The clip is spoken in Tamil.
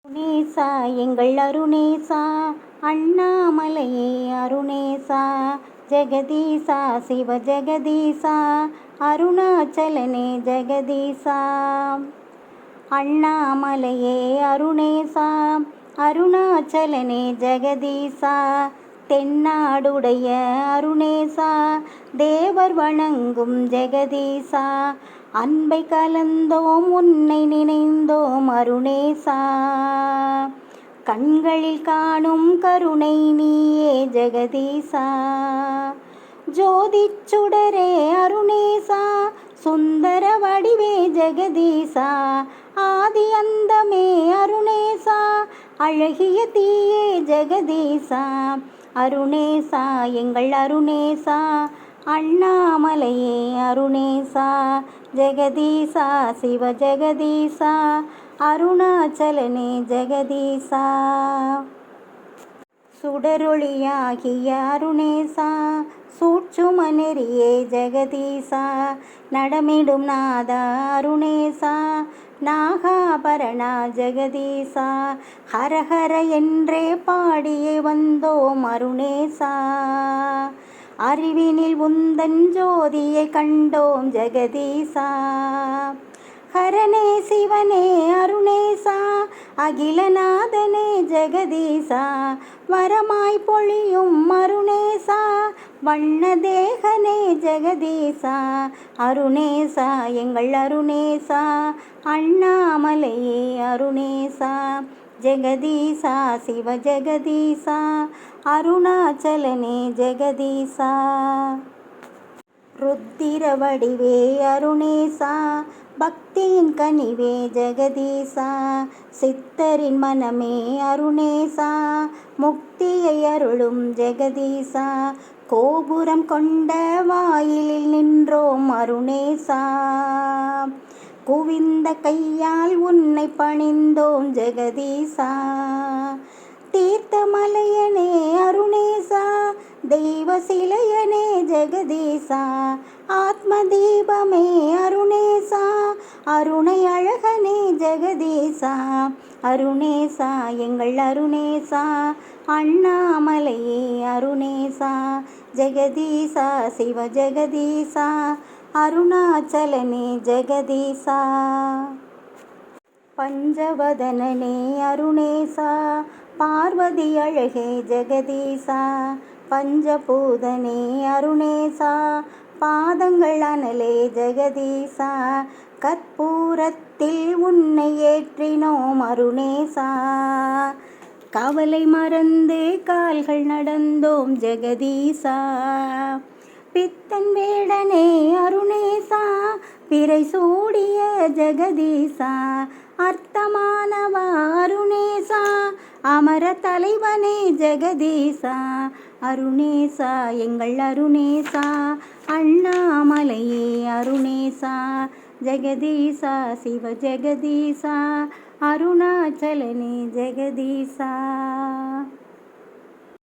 அருணேசா எங்கள் அருணேசா, அண்ணாமலையே அருணேசா, ஜெகதீசா சிவ ஜெகதீசா, அருணாச்சலனே ஜெகதீசா. அண்ணாமலையே அருணேசா, அருணாச்சலனே ஜெகதீசா, தென்னாடுடைய அருணேசா, தேவர் வணங்கும் ஜெகதீசா, அன்பை கலந்தோம் உன்னை நினைந்தோம் அருணேசா, கண்களில் காணும் கருணை நீயே ஜெகதீசா. ஜோதிச் சுடரே அருணேசா, சுந்தர வடிவே ஜெகதீசா, ஆதி அந்தமே அருணேசா, அழகிய தீயே ஜெகதீசா. அருணேசா எங்கள் அருணேசா, அண்ணாமலையே அருணேசா, ஜெகதீசா சிவ ஜெகதீசா, அருணாச்சலனே ஜெகதீசா. சுடரொளியாகிய அருணேசா, சூட்சும நெறியே ஜெகதீசா, நடமிடும் நாதா அருணேசா, நாகாபரணா ஜெகதீசா, ஹரஹர என்றே பாடியே வந்தோம் அருணேசா, அறிவினில் உந்தன் ஜோதியை கண்டோம் ஜெகதீசா. ஹரனே சிவனே அருணேசா, அகிலநாதனே ஜெகதீசா, வரமாய் பொழியும் அருணேசா, வண்ண தேகனே ஜெகதீசா. அருணேசா எங்கள் அருணேசா, அண்ணாமலையே அருணேசா, ஜெகதீசா சிவ ஜெகதீசா, அருணாச்சலனே ஜெகதீசா. ருத்திர வடிவே அருணேசா, பக்தியின் கனிவே ஜெகதீசா, சித்தரின் மனமே அருணேசா, முக்தியை அருளும் ஜெகதீசா, கோபுரம் கொண்ட வாயிலில் நின்றோம் அருணேசா, குவிந்த கையால் உன்னை பணிந்தோம் ஜெகதீசா. தீர்த்தமலையனே அருணேசா, தெய்வ சிலையனே ஜெகதீசா, ஆத்ம தீபமே அருணேசா, அருணை அழகனே ஜெகதீசா. அருணேசா எங்கள் அருணேசா, அண்ணாமலையே அருணேசா, ஜெகதீசா சிவ ஜெகதீசா, அருணாச்சலனே ஜெகதீசா. பஞ்சவதனனே அருணேசா, பார்வதி அழகே ஜெகதீசா, பஞ்சபூதனே அருணேசா, பாதங்கள் அனலே ஜெகதீசா, கற்பூரத்தில் உன்னை ஏற்றினோம் அருணேசா, கவலை மறந்து கால்கள் நடந்தோம் ஜெகதீசா. பித்தன் வேடனே அருணேசா, பிறை சூடிய ஜெகதீசா, அர்த்தமானவா அருணேசா, அமர தலைவனே ஜெகதீசா. அருணேசா எங்கள் அருணேசா, அண்ணாமலையே அருணேசா, ஜெகதீசா சிவ ஜெகதீசா, அருணாச்சலனே ஜெகதீசா.